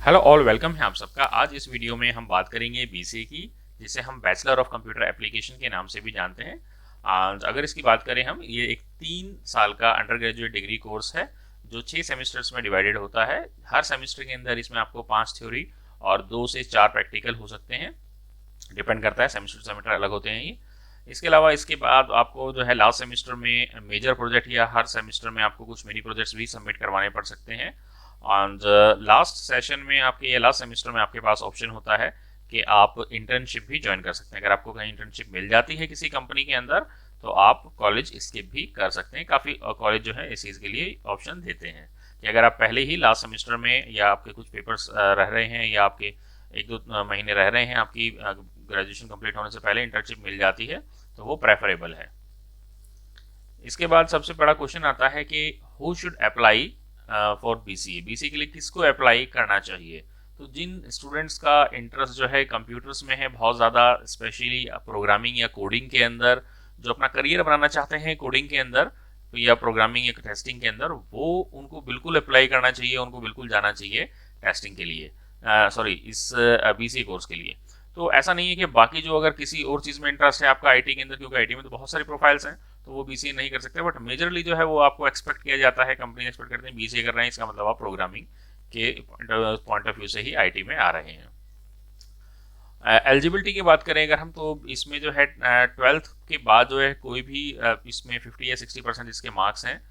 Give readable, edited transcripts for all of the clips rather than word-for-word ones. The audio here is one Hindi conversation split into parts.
हेलो ऑल, वेलकम है आप सबका। आज इस वीडियो में हम बात करेंगे बीसीए की, जिसे हम बैचलर ऑफ कंप्यूटर एप्लीकेशन के नाम से भी जानते हैं। अगर इसकी बात करें हम, ये एक 3 साल का अंडर ग्रेजुएट डिग्री कोर्स है जो 6 सेमेस्टर्स में डिवाइडेड होता है। हर सेमेस्टर के अंदर इसमें आपको 5 थ्योरी और 2 से 4 प्रैक्टिकल हो सकते हैं, डिपेंड करता है, सेमेस्टर टू सेमेस्टर अलग होते हैं ये। इसके अलावा इसके बाद आपको जो है लास्ट सेमेस्टर में मेजर प्रोजेक्ट या हर सेमेस्टर में आपको कुछ मिनी प्रोजेक्ट्स भी सबमिट करवाने पड़ सकते हैं। और लास्ट सेशन में आपके या लास्ट सेमेस्टर में आपके पास ऑप्शन होता है कि आप इंटर्नशिप भी ज्वाइन कर सकते हैं। अगर आपको कहीं इंटर्नशिप मिल जाती है किसी कंपनी के अंदर तो आप कॉलेज स्किप भी कर सकते हैं। काफ़ी कॉलेज जो है इस चीज़ के लिए ऑप्शन देते हैं कि अगर आप पहले ही लास्ट सेमेस्टर में या आपके कुछ पेपर्स रह रहे हैं या आपके 1-2 महीने रह रहे हैं, आपकी ग्रेजुएशन कंप्लीट होने से पहले इंटर्नशिप मिल जाती है तो वो प्रेफरेबल है। इसके बाद सबसे बड़ा क्वेश्चन आता है कि who should apply for BCA. BCA के लिए किसको अप्लाई करना चाहिए? तो जिन स्टूडेंट्स का इंटरेस्ट जो है कंप्यूटर्स में है बहुत ज़्यादा, स्पेशली प्रोग्रामिंग या कोडिंग के अंदर, जो अपना करियर बनाना चाहते हैं कोडिंग के अंदर या प्रोग्रामिंग या टेस्टिंग के अंदर, वो उनको बिल्कुल अप्लाई करना चाहिए, उनको बिल्कुल जाना चाहिए टेस्टिंग के लिए, सॉरी इस बीसीए कोर्स के लिए। तो ऐसा नहीं है कि बाकी जो अगर किसी और चीज़ में इंटरेस्ट है आपका आईटी के अंदर, क्योंकि आईटी में तो बहुत सारी प्रोफाइल्स हैं, तो वो बीसीए नहीं कर सकते। बट मेजरली जो है वो आपको एक्सपेक्ट किया जाता है, कंपनी एक्सपेक्ट करते हैं बीसीए कर रहे हैं, इसका मतलब आप प्रोग्रामिंग के पॉइंट ऑफ व्यू से ही आईटी में आ रहे हैं। एलिजिबिलिटी की बात करें अगर हम, तो इसमें जो है 12th के बाद जो है कोई भी इसमें 50 या 60% इसके मार्क्स हैं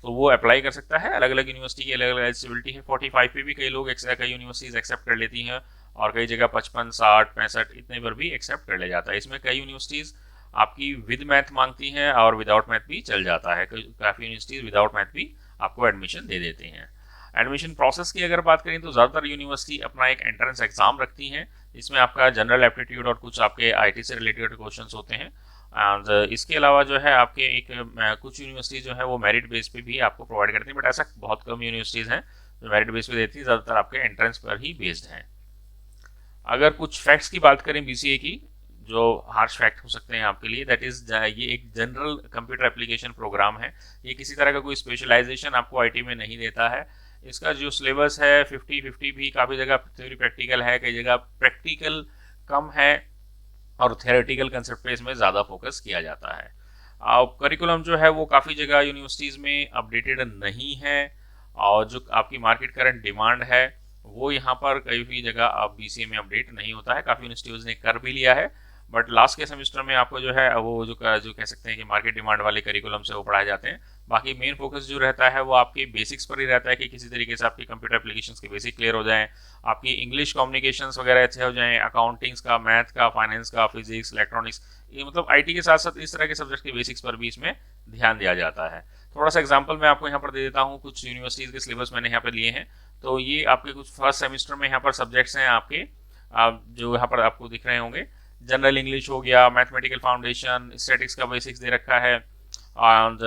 तो वो अप्लाई कर सकता है। अलग अलग यूनिवर्सिटी की अलग अलग एलिजिबिलिटी है। 45 पे भी कई लोग कई यूनिवर्सिटीज एक्सेप्ट कर लेती हैं और कई जगह 55, 60, 65 इतने पर भी एक्सेप्ट कर ले जाता है। इसमें कई यूनिवर्सिटीज़ आपकी विद मैथ मांगती हैं और विदाउट मैथ भी चल जाता है। काफ़ी यूनिवर्सिटीज़ विदाउट मैथ भी आपको एडमिशन दे देती हैं। एडमिशन प्रोसेस की अगर बात करें तो ज़्यादातर यूनिवर्सिटी अपना एक एंट्रेंस एग्ज़ाम रखती हैं जिसमें आपका जनरल एप्टीट्यूड और कुछ आपके आईटी से रिलेटेड क्वेश्चंस होते हैं। एंड इसके अलावा जो है आपके कुछ यूनिवर्सिटीज़ जो है वो मेरिट बेस पे भी आपको प्रोवाइड करती हैं, बट ऐसा बहुत कम यूनिवर्सिटीज़ हैं जो मेरिट बेस पे देती हैं, ज़्यादातर आपके एंट्रेंस पर ही बेस्ड हैं। अगर कुछ फैक्ट्स की बात करें बीसीए की, जो हार्श फैक्ट हो सकते हैं आपके लिए, दैट इज ये एक जनरल कंप्यूटर एप्लीकेशन प्रोग्राम है। ये किसी तरह का कोई स्पेशलाइजेशन आपको आईटी में नहीं देता है। इसका जो सिलेबस है 50-50 भी, काफ़ी जगह थ्योरी प्रैक्टिकल है, कई जगह प्रैक्टिकल कम है और थियोरेटिकल कंसेप्ट पे इसमें ज़्यादा फोकस किया जाता है। करिकुलम जो है वो काफ़ी जगह यूनिवर्सिटीज़ में अपडेटेड नहीं है और जो आपकी मार्केट करंट डिमांड है वो यहाँ पर कई जगह अब बीसीए में अपडेट नहीं होता है। काफ़ी यूनिवर्सिटीज़ ने कर भी लिया है, बट लास्ट के सेमेस्टर में आपको जो है वो जो कह सकते हैं कि मार्केट डिमांड वाले करिकुलम से वो पढ़ाए जाते हैं। बाकी मेन फोकस जो रहता है वो आपकी बेसिक्स पर ही रहता है कि किसी तरीके से आपकी कंप्यूटर एप्लीकेशंस के बेसिक क्लियर हो जाएं, आपकी इंग्लिश कम्युनिकेशंस वगैरह अच्छे हो जाएं, अकाउंटिंग्स का, मैथ का, फाइनेंस का, फिजिक्स, इलेक्ट्रॉनिक्स, ये मतलब आईटी के साथ साथ इस तरह के सब्जेक्ट के बेसिक्स पर भी इसमें ध्यान दिया जाता है। थोड़ा सा एग्जाम्पल मैं आपको यहाँ पर दे देता हूँ, कुछ यूनिवर्सिटीज़ के सिलेबस मैंने यहाँ पर लिए हैं। तो ये आपके कुछ फर्स्ट सेमेस्टर में यहाँ पर सब्जेक्ट्स हैं आपके, जो यहाँ पर आपको दिख रहे होंगे। जनरल इंग्लिश हो गया, मैथमेटिकल फाउंडेशन, स्टैटिक्स का बेसिक्स दे रखा है और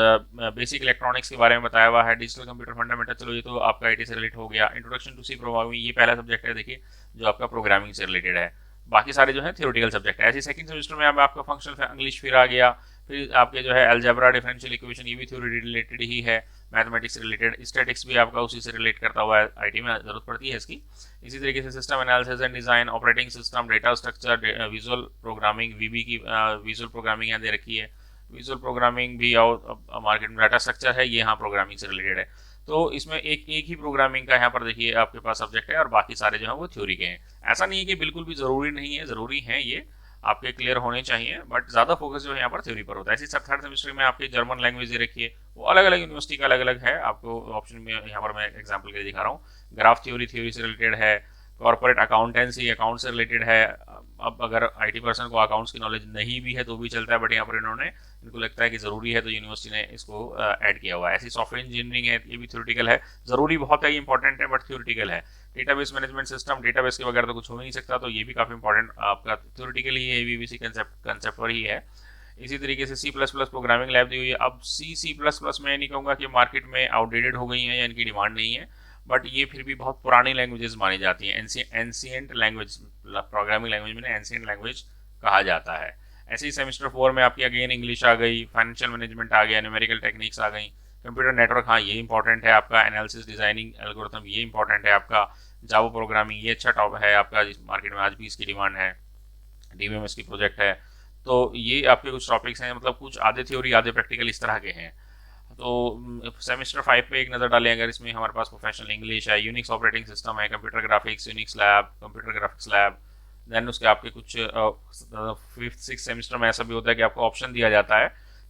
बेसिक इलेक्ट्रॉनिक्स के बारे में बताया हुआ है, डिजिटल कंप्यूटर फंडामेंटल, चलो ये तो आपका आईटी से रिलेटेड हो गया। इंट्रोडक्शन टू सी प्रोग्रामिंग, ये पहला सब्जेक्ट है देखिए जो आपका प्रोग्रामिंग से रिलेटेड है। बाकी सारे जो है थियोरेटिकल सब्जेक्ट है। ऐसे सेकंड सेमेस्टर में अब आपका फंक्शनल इंग्लिश फिर आ गया, फिर आपके जो है अलजेब्रा, डिफरेंशियल इक्वेशन, ये भी थ्योरी रिलेटेड ही है, मैथमेटिक्स से रिलेटेड। स्टैटिक्स भी आपका उसी से रिलेट करता हुआ है, आईटी में जरूरत पड़ती है इसकी। इसी तरीके से system analysis and design, operating system, data structure, visual programming, VB की विजुअल प्रोग्रामिंग यहाँ दे रखी है। विजुअल प्रोग्रामिंग भी और मार्केट में डाटा स्ट्रक्चर है, ये यहाँ प्रोग्रामिंग से रिलेटेड है। तो इसमें एक ही प्रोग्रामिंग का यहाँ पर देखिए आपके पास सब्जेक्ट है और बाकी सारे जो है वो थ्योरी के हैं। ऐसा नहीं है कि बिल्कुल भी ज़रूरी नहीं है, ज़रूरी है, ये आपके क्लियर होने चाहिए, बट ज़्यादा फोकस जो है यहाँ पर थ्योरी पर होता है। इसी थर्ड सेमेस्टर में आपकी जर्मन लैंग्वेज दे रखी है, वो अलग अलग यूनिवर्सिटी का अलग अलग है। आपको ऑप्शन में यहाँ पर मैं एग्जाम्पल के लिए दिखा रहा हूँ। ग्राफ थ्योरी से रिलेटेड है, कॉर्पोरेट अकाउंटेंसी अकाउंट से रिलेटेड है। अब अगर आईटी पर्सन को अकाउंट्स की नॉलेज नहीं भी है तो भी चलता है, बट यहाँ पर इनको लगता है कि ज़रूरी है तो यूनिवर्सिटी ने इसको ऐड किया हुआ है। ऐसी सॉफ्टवेयर इंजीनियरिंग है, ये भी थ्योरेटिकल है, ज़रूरी बहुत है, ये इंपॉर्टेंट है, बट थ्योरेटिकल है। डेटाबेस मैनेजमेंट सिस्टम, डेटाबेस के बगैर तो कुछ हो ही नहीं सकता, तो ये भी काफ़ी इंपॉर्टेंट आपका थ्योरेटिकल ही है, बीबीसी कंसेप्ट पर ही है। इसी तरीके से C++ प्रोग्रामिंग लैब दी हुई है। अब C++ मैं नहीं कहूँगा कि मार्केट में आउटडेटेड हो गई हैं या इनकी डिमांड नहीं है, बट ये फिर भी बहुत पुरानी लैंग्वेजेस मानी जाती हैं। एंशिएंट लैंग्वेज, प्रोग्रामिंग लैंग्वेज में एंशिएंट लैंग्वेज कहा जाता है। ऐसे ही सेमेस्टर 4 में आपकी अगेन इंग्लिश आ गई, फाइनेंशियल मैनेजमेंट आ गया, न्यूमेरिकल टेक्निक्स आ गई, कंप्यूटर नेटवर्क, हाँ ये इंपॉर्टेंट है आपका, एनालिसिस, डिजाइनिंग, एल्गोरिथम, ये इंपॉर्टेंट है आपका, जावा प्रोग्रामिंग ये अच्छा टॉप है आपका, जिस मार्केट में आज भी इसकी डिमांड है। डीबीएमएस की प्रोजेक्ट है। तो ये आपके कुछ टॉपिक्स हैं, मतलब कुछ आधे थ्योरी आधे प्रैक्टिकल इस तरह के हैं। तो सेमेस्टर 5 पे एक नज़र डालें अगर, इसमें हमारे पास प्रोफेशनल इंग्लिश है, यूनिक्स ऑपरेटिंग सिस्टम है, computer graphics, Unix lab, computer graphics lab. Then उसके आपके कुछ 5th 6th सेमेस्टर में ऐसा भी होता है कि आपको ऑप्शन दिया जाता है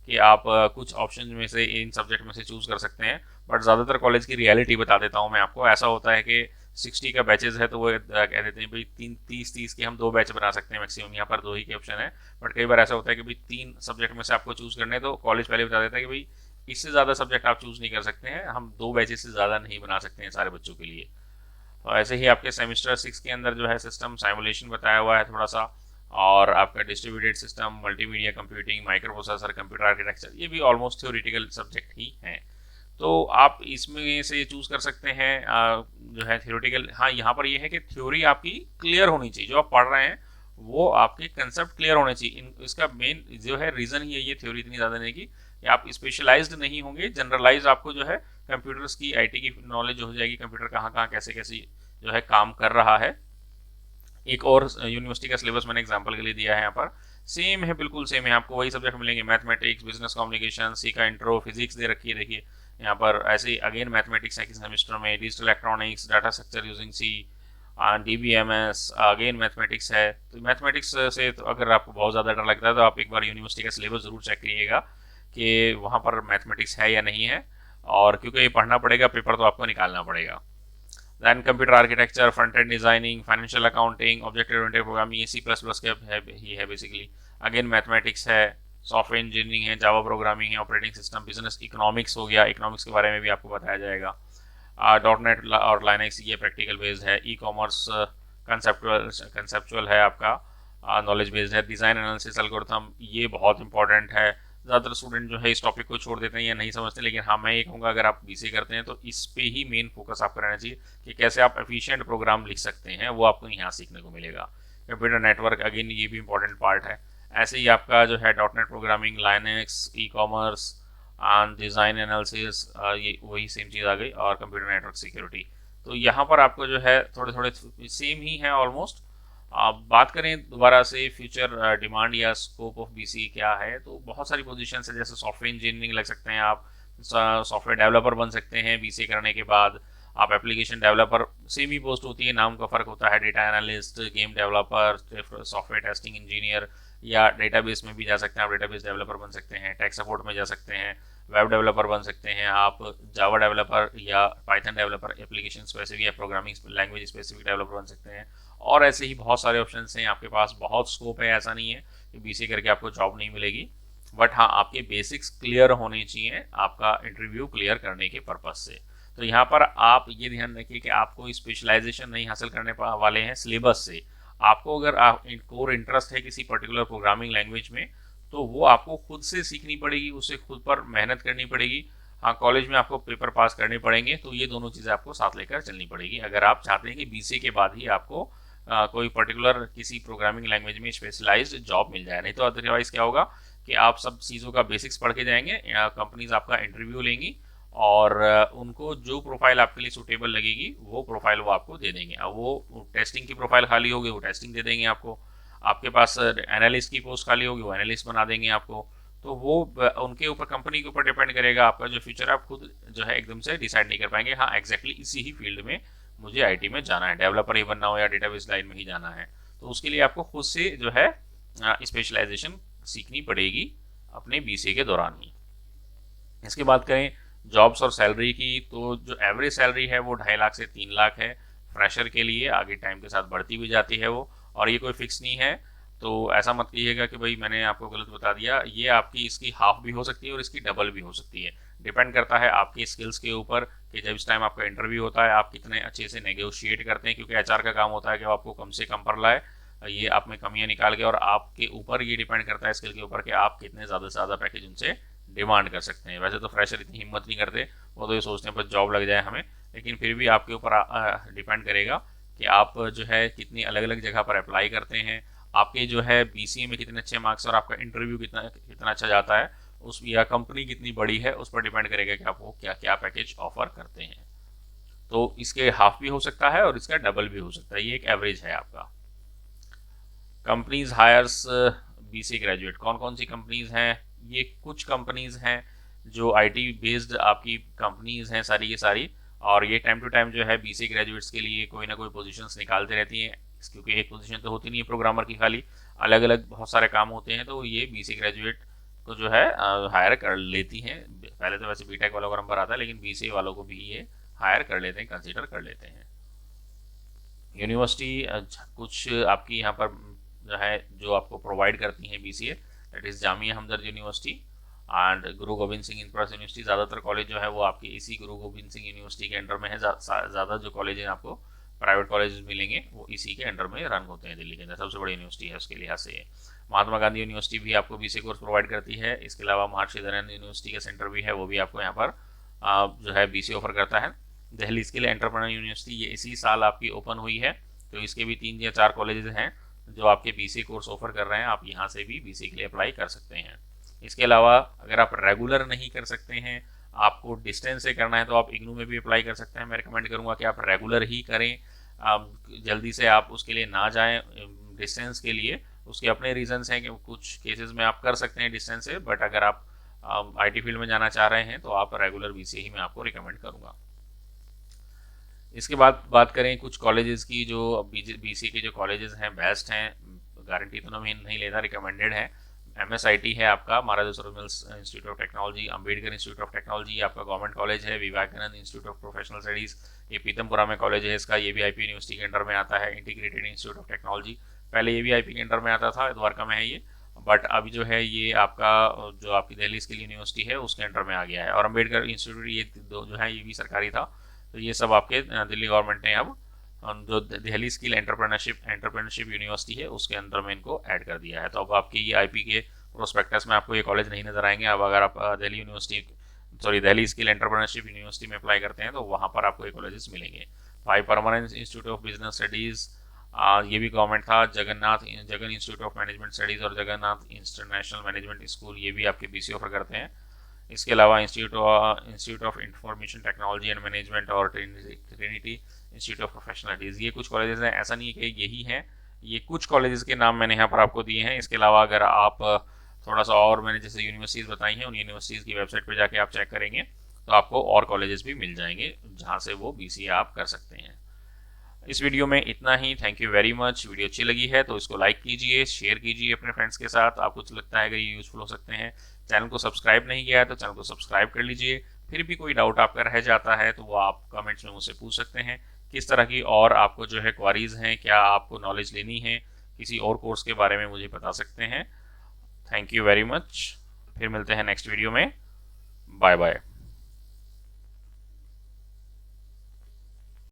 कि आप कुछ ऑप्शन में से इन सब्जेक्ट में से चूज़ कर सकते हैं। बट ज़्यादातर कॉलेज की रियलिटी बता देता हूँ मैं आपको, ऐसा होता है कि 60 का बैचेज है तो वो कह देते हैं भाई 30 के हम 2 बैच बना सकते हैं मैक्सिमम, यहाँ पर 2 ही के ऑप्शन है। बट कई बार ऐसा होता है कि भाई 3 सब्जेक्ट में से आपको चूज़ करने हैं, तो कॉलेज पहले बता देता है कि भाई इससे ज़्यादा सब्जेक्ट आप चूज़ नहीं कर सकते हैं, हम 2 बैचेस से ज़्यादा नहीं बना सकते हैं सारे बच्चों के लिए। तो ऐसे ही आपके सेमेस्टर 6 के अंदर जो है सिस्टम साइमुलेशन बताया हुआ है थोड़ा सा, और आपका distributed system, multimedia computing, micro processor, computer architecture, ये भी ऑलमोस्ट थ्योरेटिकल सब्जेक्ट ही हैं। तो आप इसमें से चूज़ कर सकते हैं जो है थ्योरेटिकल। हाँ, यहाँ पर ये है कि थ्योरी आपकी क्लियर होनी चाहिए, जो आप पढ़ रहे हैं वो आपके कंसेप्ट क्लियर होने चाहिए। इसका मेन जो है रीज़न ही है ये थ्योरी इतनी ज़्यादा नहीं की, कि आप स्पेशलाइज्ड नहीं होंगे, जनरलाइज आपको जो है कंप्यूटर्स की आईटी की नॉलेज हो जाएगी, कंप्यूटर कहाँ कहाँ कैसे कैसे जो है काम कर रहा है। एक और यूनिवर्सिटी का सिलेबस मैंने एग्जांपल के लिए दिया है यहाँ पर, सेम है, बिल्कुल सेम है, आपको वही सब्जेक्ट मिलेंगे, मैथमेटिक्स, बिजनेस कम्युनिकेशन, सी का इंट्रो, फिजिक्स दे रखी है देखिए यहाँ पर। ऐसे ही अगेन मैथमेटिक्स है किस सेमेस्टर में, digital electronics, data structure using C, DBMS, again mathematics है। तो मैथमेटिक्स से तो अगर आपको बहुत ज़्यादा डर लगता है तो आप एक बार यूनिवर्सिटी का सिलेबस ज़रूर चेक करिएगा कि वहाँ पर मैथमेटिक्स है या नहीं है, और क्योंकि ये पढ़ना पड़ेगा, पेपर तो आपको निकालना पड़ेगा। Then computer architecture, front end designing, financial accounting, object oriented programming, ये C++ के ही है बेसिकली। अगेन मैथमेटिक्स है, सॉफ्टवेयर इंजीनियरिंग है, जावा प्रोग्रामिंग है, ऑपरेटिंग सिस्टम, बिजनेस इकोनॉमिक्स हो गया, इकोनॉमिक्स के बारे में भी आपको बताया जाएगा। .NET और लाइनक्स ये प्रैक्टिकल बेस्ड है। ई कॉमर्स कंसेप्चुअल है आपका, नॉलेज बेस्ड है। डिज़ाइन एनालिसिस एल्गोरिथम ये बहुत इंपॉर्टेंट है, ज़्यादातर स्टूडेंट जो है इस टॉपिक को छोड़ देते हैं या नहीं समझते, लेकिन हाँ मैं ये कहूँगा अगर आप बीसीए करते हैं तो इस पे ही मेन फोकस आपका रहना चाहिए कि कैसे आप एफिशिएंट प्रोग्राम लिख सकते हैं, वो आपको यहाँ सीखने को मिलेगा। कंप्यूटर नेटवर्क अगेन ये भी इंपॉर्टेंट पार्ट है। ऐसे ही आपका जो है .NET programming, Linux, e commerce, design analysis, ये वही सेम चीज़ आ गई, और कंप्यूटर नेटवर्क सिक्योरिटी। तो यहाँ पर आपको जो है थोड़े थोड़े सेम ही है ऑलमोस्ट। आप बात करें दोबारा से फ्यूचर डिमांड या स्कोप ऑफ बीसी क्या है, तो बहुत सारी पोजीशन है, जैसे सॉफ्टवेयर इंजीनियरिंग लग सकते हैं आप, सॉफ्टवेयर डेवलपर बन सकते हैं बीसी करने के बाद। आप एप्लीकेशन डेवलपर, सेम ही पोस्ट होती है, नाम का फ़र्क होता है। Data analyst, game developer, software testing engineer, या डेटाबेस में भी जा सकते हैं आप, डेटाबेस डेवलपर बन सकते हैं, टेक सपोर्ट में जा सकते हैं, वेब डेवलपर बन सकते हैं आप, जावा डेवलपर या पाइथन डेवलपर, एप्लीकेशन स्पेसिफिक या प्रोग्रामिंग लैंग्वेज स्पेसिफिक डेवलपर बन सकते हैं। और ऐसे ही बहुत सारे ऑप्शन हैं आपके पास, बहुत स्कोप है, ऐसा नहीं है कि बीसी करके आपको जॉब नहीं मिलेगी। बट हाँ, आपके बेसिक्स क्लियर होने चाहिए आपका इंटरव्यू क्लियर करने के पर्पज से। तो यहाँ पर आप ये ध्यान रखिए कि आपको स्पेशलाइजेशन नहीं हासिल करने वाले हैं सिलेबस से। आपको अगर कोर इंटरेस्ट है किसी पर्टिकुलर प्रोग्रामिंग लैंग्वेज में, तो वो आपको खुद से सीखनी पड़ेगी, उसे खुद पर मेहनत करनी पड़ेगी। हाँ, कॉलेज में आपको पेपर पास करने पड़ेंगे, तो ये दोनों चीज़ें आपको साथ लेकर चलनी पड़ेगी अगर आप चाहते हैं कि बीसीए के बाद ही आपको कोई पर्टिकुलर किसी प्रोग्रामिंग लैंग्वेज में स्पेशलाइज्ड जॉब मिल जाए। नहीं तो अदरवाइज क्या होगा कि आप सब चीज़ों का बेसिक्स पढ़ के जाएंगे, कंपनीज आपका इंटरव्यू लेंगी, और उनको जो प्रोफाइल आपके लिए सूटेबल लगेगी वो प्रोफाइल वो आपको दे देंगे। अब वो टेस्टिंग की प्रोफाइल खाली होगी, वो टेस्टिंग दे देंगे आपको। आपके पास एनालिस्ट की पोस्ट खाली होगी, वो एनालिस्ट बना देंगे आपको। तो वो उनके ऊपर, कंपनी के ऊपर डिपेंड करेगा आपका जो फ्यूचर, आप खुद जो है एकदम से डिसाइड नहीं कर पाएंगे हाँ एग्जैक्टली इसी ही फील्ड में मुझे आईटी में जाना है, डेवलपर ही बनना हो या डेटाबेस लाइन में ही जाना है। तो उसके लिए आपको खुद से जो है स्पेशलाइजेशन सीखनी पड़ेगी अपने बीसीए के दौरान ही। इसके बात करें जॉब्स और सैलरी की, तो जो एवरेज सैलरी है वो 2.5 लाख से 3 लाख है फ्रेशर के लिए। आगे टाइम के साथ बढ़ती भी जाती है वो, और ये कोई फिक्स नहीं है। तो ऐसा मत कहिएगा कि भाई मैंने आपको गलत बता दिया, ये आपकी इसकी हाफ भी हो सकती है और इसकी डबल भी हो सकती है। डिपेंड करता है आपके स्किल्स के ऊपर कि जब इस टाइम आपका इंटरव्यू होता है आप कितने अच्छे से नेगोशिएट करते हैं, क्योंकि एचआर का काम होता है कि वो आपको कम से कम पर लाए, ये आप में कमियां निकाल के, और आपके ऊपर ये डिपेंड करता है स्किल के ऊपर कि आप कितने ज़्यादा से ज़्यादा पैकेज उनसे डिमांड कर सकते हैं। वैसे तो फ्रेशर इतनी हिम्मत नहीं करते, वो तो ये सोचते हैं बस जॉब लग जाए हमें, लेकिन फिर भी आपके ऊपर डिपेंड करेगा कि आप जो है कितनी अलग अलग जगह पर अप्लाई करते हैं, आपके जो है बीसीए में कितने अच्छे मार्क्स और आपका इंटरव्यू कितना कितना अच्छा जाता है, उस या कंपनी कितनी बड़ी है उस पर डिपेंड करेगा कि आपको क्या क्या पैकेज ऑफर करते हैं। तो इसके हाफ भी हो सकता है और इसका डबल भी हो सकता है, ये एक एवरेज है आपका। कंपनीज हायर्स बीसी ग्रेजुएट, कौन कौन सी कंपनीज हैं? ये कुछ कंपनीज हैं जो आईटी बेस्ड आपकी कंपनीज हैं सारी की सारी, और ये टाइम टू टाइम जो है बीसी ग्रेजुएट्स के लिए कोई ना कोई पोजीशंस निकालते रहती हैं, क्योंकि एक पोजीशन तो होती नहीं है प्रोग्रामर की खाली, अलग अलग बहुत सारे काम होते हैं, तो ये बीसी ग्रेजुएट को जो है हायर कर लेती हैं। पहले तो वैसे बीटेक वालों का नंबर आता है, लेकिन बीसी वालों को भी ये हायर कर लेते हैं, कंसिडर कर लेते हैं। यूनिवर्सिटी कुछ आपकी यहाँ पर जो है जो आपको प्रोवाइड करती हैं BCA, that is Jamia Hamdard university and Guru Govind Singh इंफ्रास university. ज़्यादातर कॉलेज जो है वो आपकी इसी गुरु गोविंद सिंह यूनिवर्सिटी के अंडर में है। ज़्यादा जो कॉलेज हैं आपको प्राइवेट कॉलेज मिलेंगे वो इसी के अंडर में रन होते हैं, दिल्ली के अंदर सबसे बड़ी यूनिवर्सिटी है उसके लिहाज से। महात्मा गांधी यूनिवर्सिटी भी आपको बीसी कोर्स प्रोवाइड करती है। इसके अलावा महर्षि दयानंद यूनिवर्सिटी का सेंटर भी है, वो भी आपको यहाँ पर जो है बीसी ऑफर करता है। दिल्ली स्किल एंटरप्रेन्योर यूनिवर्सिटी ये इसी साल आपकी ओपन हुई है, तो इसके भी 3 या 4 कॉलेजेस हैं जो आपके बीसी कोर्स ऑफर कर रहे हैं, आप यहाँ से भी बीसी के लिए अप्लाई कर सकते हैं। इसके अलावा अगर आप रेगुलर नहीं कर सकते हैं, आपको डिस्टेंस से करना है, तो आप इग्नू में भी अप्लाई कर सकते हैं। मैं रिकमेंड करूँगा कि आप रेगुलर ही करें, आप जल्दी से आप उसके लिए ना जाएं डिस्टेंस के लिए। उसके अपने रीजंस हैं कि कुछ केसेस में आप कर सकते हैं डिस्टेंस से, बट अगर आप आईटी फील्ड में जाना चाह रहे हैं तो आप रेगुलर बीसी ही मैं आपको रिकमेंड करूँगा। इसके बाद बात करें कुछ कॉलेजेस की, जो बीसी के जो कॉलेजेस हैं बेस्ट हैं, गारंटी तो नहीं लेता, रिकमेंडेड है। MSIT है आपका, Maharaja Surajmal institute of technology, Ambedkar institute of technology आपका गवर्नमेंट कॉलेज है। Vivekananda institute of professional studies, ये पीतमपुरा में कॉलेज है इसका, ये भी आईपी यूनिवर्सिटी के अंडर में आता है। इंटीग्रेटेड इंस्टीट्यूट ऑफ टेक्नोलॉजी, पहले ये भी आईपी के अंडर में आता था, द्वारका में है ये, बट अभी जो है ये आपका जो आपकी दिल्ली स्किल यूनिवर्सिटी है उसके अंडर में आ गया है। और अंबेडकर इंस्टीट्यूट ये दो जो है ये भी सरकारी था, तो ये सब आपके दिल्ली गवर्नमेंट ने अब जो दिल्ली स्किल एंटरप्रेन्योरशिप यूनिवर्सिटी है उसके अंदर में इनको ऐड कर दिया है। तो अब आपकी ये आईपी के प्रोस्पेक्टस में आपको ये कॉलेज नहीं नजर आएंगे। अब अगर आप दिल्ली स्किल एंटरप्रेन्योरशिप यूनिवर्सिटी में अप्लाई करते हैं तो वहाँ पर आपको ये कॉलेजेस मिलेंगे। 5 permanent institute of business studies, ये भी गवर्नमेंट था। Jagan institute of management studies और जगन्नाथ इंटरनेशनल मैनेजमेंट स्कूल, ये भी आपके बीसी ऑफर करते हैं। इसके अलावा institute of information technology and management और Trinity institute of professional studies, ये कुछ कॉलेजेस हैं। ऐसा नहीं है कि यही हैं, ये कुछ कॉलेजेस के नाम मैंने यहाँ पर आपको दिए हैं। इसके अलावा अगर आप थोड़ा सा और मैंने जैसे यूनिवर्सिटीज़ बताई हैं, उन यूनिवर्सिटीज़ की वेबसाइट पर जाके आप चेक करेंगे तो आपको और कॉलेजेस भी मिल जाएंगे जहाँ से वो बीसी आप कर सकते हैं। इस वीडियो में इतना ही। Thank you very much. Video अच्छी लगी है तो इसको लाइक कीजिए, शेयर कीजिए अपने फ्रेंड्स के साथ, आपको लगता है अगर ये यूजफुल हो सकते हैं। चैनल को सब्सक्राइब नहीं किया है तो चैनल को सब्सक्राइब कर लीजिए। फिर भी कोई डाउट आपका रह जाता है तो वो आप कमेंट्स में मुझसे पूछ सकते हैं। किस तरह की और आपको जो है क्वारीज हैं, क्या आपको नॉलेज लेनी है किसी और कोर्स के बारे में, मुझे बता सकते हैं। Thank you very much. फिर मिलते हैं नेक्स्ट वीडियो में। Bye bye.